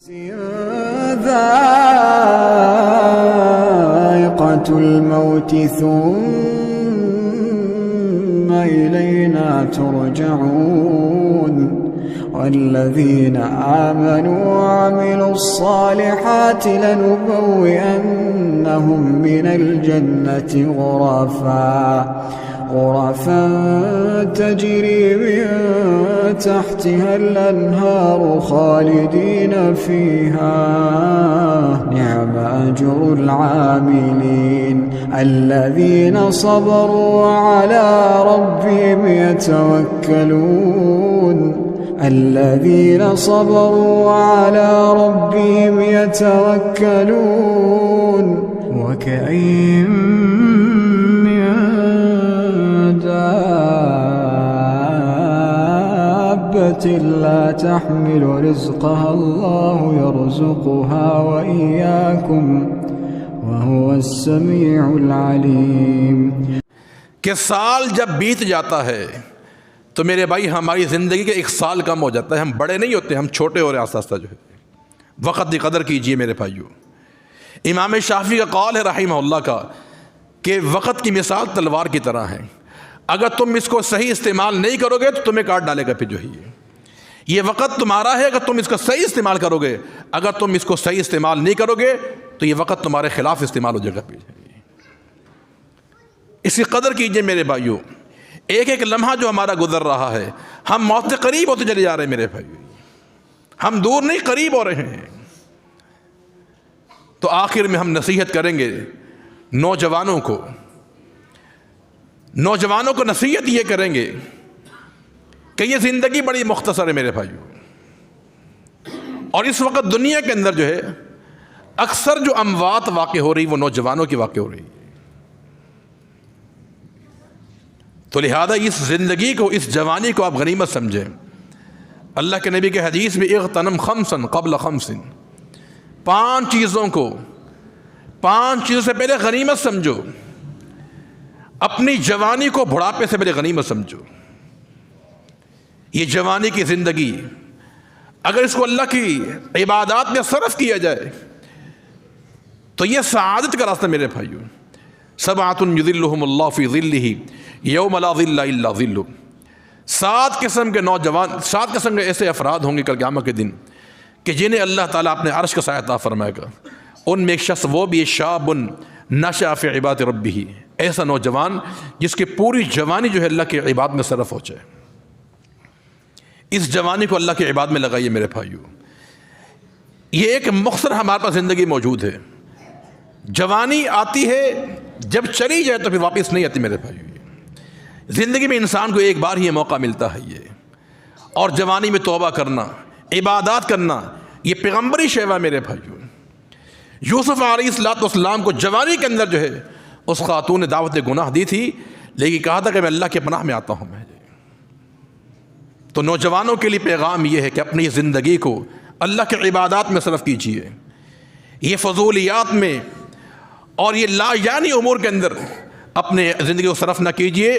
ذائقة الموت ثم إلينا ترجعون والذين آمنوا وعملوا الصالحات لنبوئنهم من الجنة غرفا تجري من تحتها الأنهار خالدين فيها نعم أجر العاملين الذين صبروا وعلى ربهم يتوكلون الذين صبروا وعلى ربهم يتوكلون وكأين من دابة لا تحمل رزقها الله يرزقها وإياكم وهو السميع العليم۔ کہ سال جب بیت جاتا ہے تو میرے بھائی ہماری زندگی کے ایک سال کم ہو جاتا ہے، ہم بڑے نہیں ہوتے، ہم چھوٹے ہو رہے ہیں آہستہ آہستہ جو ہے۔ وقت کی قدر کیجئے میرے بھائیو۔ امام شافعی کا قول ہے رحمہ اللہ کا کہ وقت کی مثال تلوار کی طرح ہے، اگر تم اس کو صحیح استعمال نہیں کرو گے تو تمہیں کاٹ ڈالے گا پھر جو ہے۔ یہ وقت تمہارا ہے اگر تم اس کا صحیح استعمال کرو گے، اگر تم اس کو صحیح استعمال نہیں کرو گے تو یہ وقت تمہارے خلاف استعمال ہو جائے گا پھر۔ اس کی قدر کیجئے میرے بھائیو، ایک ایک لمحہ جو ہمارا گزر رہا ہے، ہم موت سے قریب ہوتے چلے جا رہے ہیں میرے بھائیو، ہم دور نہیں قریب ہو رہے ہیں۔ تو آخر میں ہم نصیحت کریں گے نوجوانوں کو نصیحت یہ کریں گے کہ یہ زندگی بڑی مختصر ہے میرے بھائیو، اور اس وقت دنیا کے اندر جو ہے اکثر جو اموات واقع ہو رہی وہ نوجوانوں کی واقع ہو رہی ہے۔ تو لہذا اس زندگی کو، اس جوانی کو آپ غنیمت سمجھیں۔ اللہ کے نبی کے حدیث میں اغتنم خمسا قبل خمس، پانچ چیزوں سے پہلے غنیمت سمجھو، اپنی جوانی کو بڑھاپے سے پہلے غنیمت سمجھو۔ یہ جوانی کی زندگی اگر اس کو اللہ کی عبادات میں صرف کیا جائے تو یہ سعادت کا راستہ میرے بھائیو۔ سبعۃ یظلھم اللہ فی ظلہ یوم لا ظل الا ظلہ، 7 قسم کے نوجوان، 7 قسم کے ایسے افراد ہوں گے کل قیامت کے دن کہ جنہیں اللہ تعالیٰ اپنے عرش کا سایہ عطا فرمائے گا۔ ان میں ایک شخص وہ بھی شاب نشأ فی عبادۃ ربہ، ایسا نوجوان جس کی پوری جوانی جو ہے اللہ کی عبادت میں صرف ہو جائے۔ اس جوانی کو اللہ کی عبادت میں لگائیے میرے بھائیو۔ یہ ایک مختصر ہمارے پاس زندگی موجود ہے۔ جوانی آتی ہے، جب چلی جائے تو پھر واپس نہیں آتی میرے بھائیو۔ زندگی میں انسان کو ایک بار ہی یہ موقع ملتا ہے یہ، اور جوانی میں توبہ کرنا، عبادات کرنا، یہ پیغمبری شیوا میرے بھائیو۔ یوسف علیہ السلام کو جوانی کے اندر جو ہے اس خاتون نے دعوت گناہ دی تھی، لیکن کہا تھا کہ میں اللہ کے پناہ میں آتا ہوں میں۔ تو نوجوانوں کے لیے پیغام یہ ہے کہ اپنی زندگی کو اللہ کے عبادات میں صرف کیجیے، یہ فضولیات میں اور یہ لا یعنی امور کے اندر اپنے زندگی کو صرف نہ کیجیے،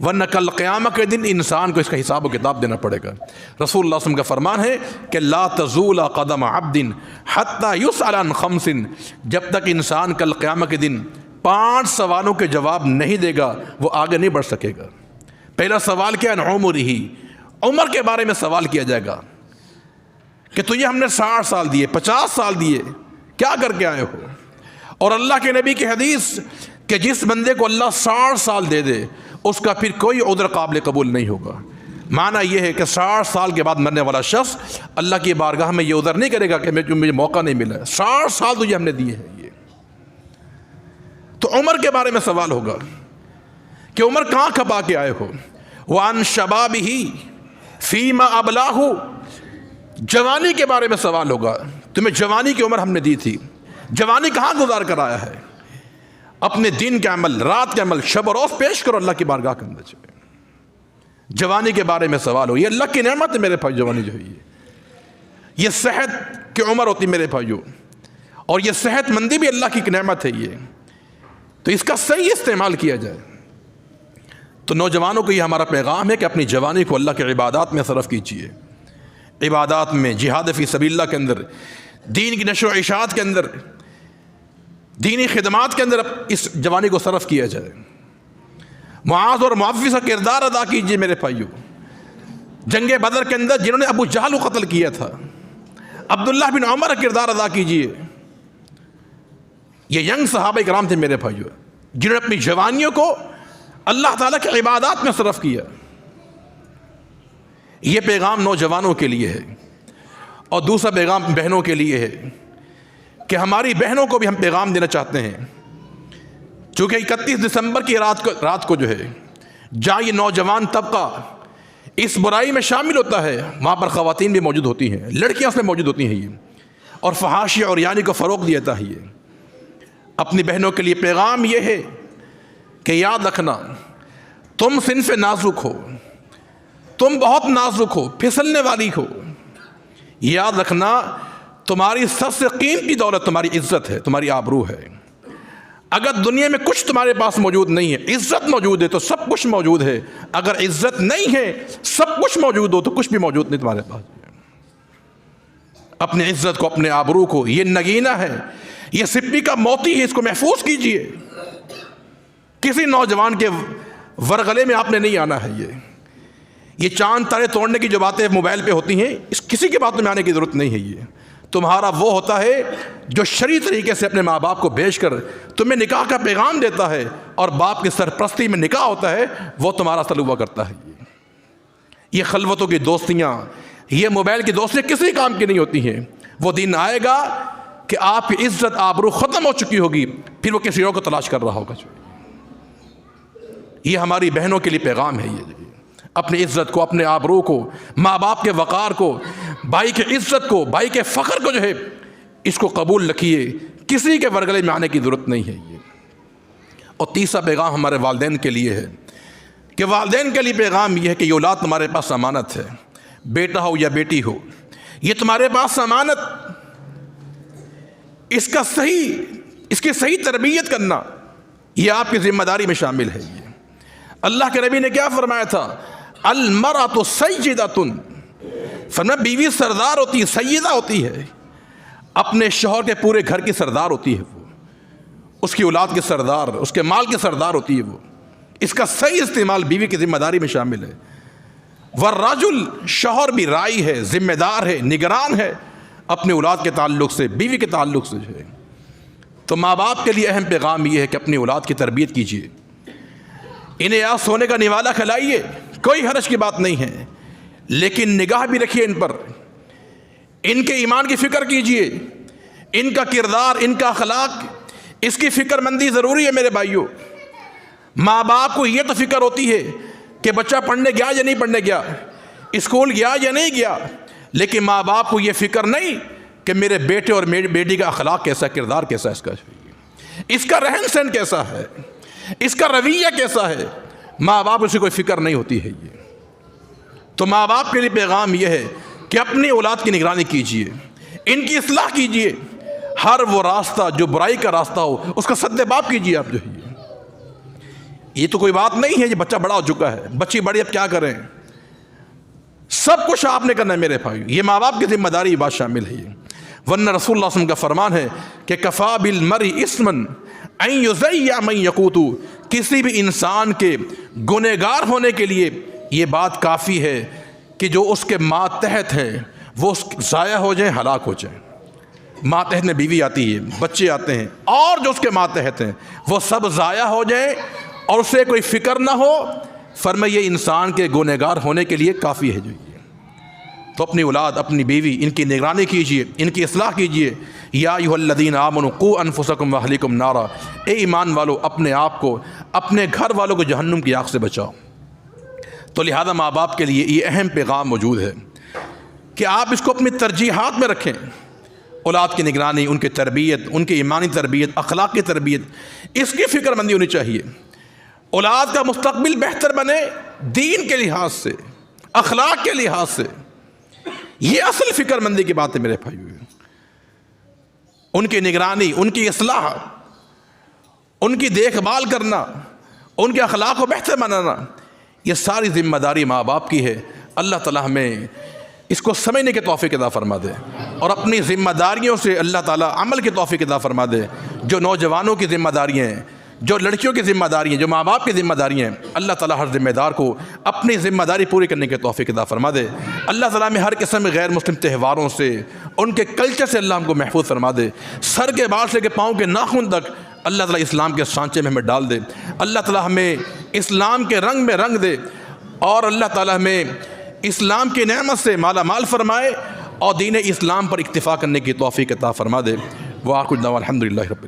ورنہ کل قیامت کے دن انسان کو اس کا حساب و کتاب دینا پڑے گا۔ رسول اللہ صلی اللہ علیہ وسلم کا فرمان ہے کہ لا تزول قدم عبد حتی یسأل عن خمس، جب تک انسان کل قیامت کے دن 5 سوالوں کے جواب نہیں دے گا وہ آگے نہیں بڑھ سکے گا۔ پہلا سوال کیا؟ عن عمرہ، عمر کے بارے میں سوال کیا جائے گا کہ تجھے ہم نے 60 سال دیے، 50 سال دیے، کیا کر کے آئے ہو؟ اور اللہ کے نبی کی حدیث کہ جس بندے کو اللہ 60 سال دے دے اس کا پھر کوئی عذر قابل قبول نہیں ہوگا۔ معنی یہ ہے کہ 60 سال کے بعد مرنے والا شخص اللہ کی بارگاہ میں یہ عذر نہیں کرے گا کہ مجھے موقع نہیں ملا ہے، 60 سال تجھے ہم نے دیے ہیں۔ یہ تو عمر کے بارے میں سوال ہوگا کہ عمر کہاں کھپا کے آئے ہو۔ وعن شبابہ فیما ابلاہ، جوانی کے بارے میں سوال ہوگا، تمہیں جوانی کی عمر ہم نے دی تھی، جوانی کہاں گزار کر آیا ہے؟ اپنے دن کے عمل، رات کے عمل، شب و روز پیش کرو اللہ کی بارگاہ کے اندر۔ جوانی کے بارے میں سوال ہو، یہ اللہ کی نعمت ہے میرے بھائی۔ جوانی جو ہے یہ صحت کی عمر ہوتی میرے بھائیو، اور یہ صحت مندی بھی اللہ کی نعمت ہے یہ، تو اس کا صحیح استعمال کیا جائے۔ تو نوجوانوں کو یہ ہمارا پیغام ہے کہ اپنی جوانی کو اللہ کے عبادات میں صرف کیجیے، عبادات میں، جہاد فی سبیل اللہ کے اندر دین کی نشر و اشاعت کے اندر، دینی خدمات کے اندر اس جوانی کو صرف کیا جائے۔ معاذ اور معوذ کا کردار ادا کیجیے میرے بھائیو۔ جنگ بدر کے اندر جنہوں نے ابو جہل کو قتل کیا تھا، عبداللہ بن عمر کا کردار ادا کیجیے۔ یہ ینگ صحابہ کرام تھے میرے بھائیو، جنہوں نے اپنی جوانیوں کو اللہ تعالیٰ کی عبادات میں صرف کیا۔ یہ پیغام نوجوانوں کے لیے ہے، اور دوسرا پیغام بہنوں کے لیے ہے کہ ہماری بہنوں کو بھی ہم پیغام دینا چاہتے ہیں، چونکہ 31 دسمبر کی رات کو جو ہے جہاں یہ نوجوان طبقہ اس برائی میں شامل ہوتا ہے، وہاں پر خواتین بھی موجود ہوتی ہیں، لڑکیاں اس میں موجود ہوتی ہیں، یہ اور فحاشی اور یعنی کو فروغ دیتا ہے۔ یہ اپنی بہنوں کے لیے پیغام یہ ہے کہ یاد رکھنا تم صنف نازک ہو، تم بہت نازک ہو، پھسلنے والی ہو۔ یاد رکھنا تمہاری سب سے قیمتی دولت تمہاری عزت ہے، تمہاری آبرو ہے۔ اگر دنیا میں کچھ تمہارے پاس موجود نہیں ہے، عزت موجود ہے تو سب کچھ موجود ہے۔ اگر عزت نہیں ہے، سب کچھ موجود ہو تو کچھ بھی موجود نہیں تمہارے پاس۔ اپنی عزت کو، اپنے آبرو کو، یہ نگینہ ہے، یہ سپی کا موتی ہے، اس کو محفوظ کیجئے۔ کسی نوجوان کے ورغلے میں آپ نے نہیں آنا ہے۔ یہ چاند تارے توڑنے کی جو باتیں موبائل پہ ہوتی ہیں، اس کسی کی باتوں میں آنے کی ضرورت نہیں ہے۔ یہ تمہارا وہ ہوتا ہے جو شرعی طریقے سے اپنے ماں باپ کو بھیج کر تمہیں نکاح کا پیغام دیتا ہے، اور باپ کی سرپرستی میں نکاح ہوتا ہے، وہ تمہارا سلوہ کرتا ہے۔ یہ خلوتوں کی دوستیاں، یہ موبائل کی دوستیاں کسی کام کی نہیں ہوتی ہیں۔ وہ دن آئے گا کہ آپ کی عزت آبرو ختم ہو چکی ہوگی، پھر وہ کسی اور کو تلاش کر رہا ہوگا۔ یہ ہماری بہنوں کے لیے پیغام ہے۔ یہ اپنی عزت کو، اپنے آبرو کو، ماں باپ کے وقار کو، بھائی کی عزت کو، بھائی کے فخر کو جو ہے اس کو قبول رکھیے، کسی کے ورگلے میں آنے کی ضرورت نہیں ہے۔ یہ اور تیسرا پیغام ہمارے والدین کے لیے ہے کہ والدین کے لیے پیغام یہ ہے کہ یہ اولاد تمہارے پاس امانت ہے، بیٹا ہو یا بیٹی ہو، یہ تمہارے پاس امانت، اس کی صحیح تربیت کرنا یہ آپ کی ذمہ داری میں شامل ہے۔ یہ اللہ کے نبی نے کیا فرمایا تھا؟ المرأۃ سیدۃ، فرمایا بیوی سردار ہوتی ہے، سیدہ ہوتی ہے، اپنے شوہر کے پورے گھر کی سردار ہوتی ہے، وہ اس کی اولاد کی سردار، اس کے مال کی سردار ہوتی ہے۔ وہ اس کا صحیح استعمال بیوی کی ذمہ داری میں شامل ہے۔ والرجل، شوہر بھی راعی ہے، ذمہ دار ہے، نگران ہے اپنے اولاد کے تعلق سے، بیوی کے تعلق سے جو ہے۔ تو ماں باپ کے لیے اہم پیغام یہ ہے کہ اپنی اولاد کی تربیت کیجیے، انہیں آج سونے کا نوالا کھلائیے، کوئی حرج کی بات نہیں ہے، لیکن نگاہ بھی رکھیے ان پر، ان کے ایمان کی فکر کیجیے، ان کا کردار، ان کا اخلاق، اس کی فکر مندی ضروری ہے میرے بھائیوں۔ ماں باپ کو یہ تو فکر ہوتی ہے کہ بچہ پڑھنے گیا یا نہیں پڑھنے گیا، اسکول گیا یا نہیں گیا، لیکن ماں باپ کو یہ فکر نہیں کہ میرے بیٹے اور میری بیٹی کا اخلاق کیسا، کردار کیسا، اس کا رہن سہن کیسا ہے، اس کا رویہ کیسا ہے، ماں باپ اسے کوئی فکر نہیں ہوتی ہے۔ یہ تو ماں باپ کے لیے پیغام یہ ہے کہ اپنی اولاد کی نگرانی کیجیے، ان کی اصلاح کیجیے، ہر وہ راستہ جو برائی کا راستہ ہو اس کا سد باب کیجیے آپ جو ہے۔ یہ تو کوئی بات نہیں ہے یہ بچہ بڑا ہو چکا ہے، بچی بڑی، اب کیا کریں، سب کچھ آپ نے کرنا ہے میرے بھائی، یہ ماں باپ کی ذمہ داری بات شامل ہے۔ ورنہ رسول اللہ صلی اللہ علیہ وسلم کا فرمان ہے کہ کفا بالمرء اثما ان یضیع من یقوت، کسی بھی انسان کے گنہگار ہونے کے لیے یہ بات کافی ہے کہ جو اس کے ماتحت ہیں وہ ضائع ہو جائیں، ہلاک ہو جائیں۔ ماتحت میں بیوی آتی ہے، بچے آتے ہیں، اور جو اس کے ماتحت ہیں وہ سب ضائع ہو جائیں اور اسے کوئی فکر نہ ہو، فرمایا یہ انسان کے گنہگار ہونے کے لیے کافی ہے۔ جو یہ تو اپنی اولاد، اپنی بیوی، ان کی نگرانی کیجیے، ان کی اصلاح کیجیے۔ یا ایھا الذین آمنوا قوا انفسکم واہلیکم نارا، اے ایمان والو اپنے آپ کو، اپنے گھر والوں کو جہنم کی آگ سے بچاؤ۔ تو لہذا ماں باپ کے لیے یہ اہم پیغام موجود ہے کہ آپ اس کو اپنی ترجیحات میں رکھیں، اولاد کی نگرانی، ان کی تربیت، ان کی ایمانی تربیت، اخلاقی تربیت، اس کی فکر مندی ہونی چاہیے۔ اولاد کا مستقبل بہتر بنے دین کے لحاظ سے، اخلاق کے لحاظ سے، یہ اصل فکر مندی کی بات ہے میرے بھائیو۔ ان کی نگرانی، ان کی اصلاح، ان کی دیکھ بھال کرنا، ان کے اخلاق کو بہتر بنانا، یہ ساری ذمہ داری ماں باپ کی ہے۔ اللہ تعالیٰ ہمیں اس کو سمجھنے کی توفیق عطا فرما دے، اور اپنی ذمہ داریوں سے اللہ تعالیٰ عمل کی توفیق عطا فرما دے۔ جو نوجوانوں کی ذمہ داریاں ہیں، جو لڑکیوں کی ذمہ داریاں، جو ماں باپ کی ذمہ داریاں ہیں، اللہ تعالیٰ ہر ذمہ دار کو اپنی ذمہ داری پوری کرنے کی توفیق عطا فرما دے۔ اللہ تعالیٰ میں ہر قسم غیر مسلم تہواروں سے، ان کے کلچر سے اللہ ہم کو محفوظ فرما دے۔ سر کے بال سے لے کے پاؤں کے ناخن تک اللہ تعالیٰ اسلام کے سانچے میں ہمیں ڈال دے۔ اللہ تعالیٰ ہمیں اسلام کے رنگ میں رنگ دے، اور اللہ تعالیٰ ہمیں اسلام کی نعمت سے مالا مال فرمائے، اور دین اسلام پر اکتفا کرنے کی توفیق عطا فرما دے۔ وآخر دعوانا الحمدللہ رب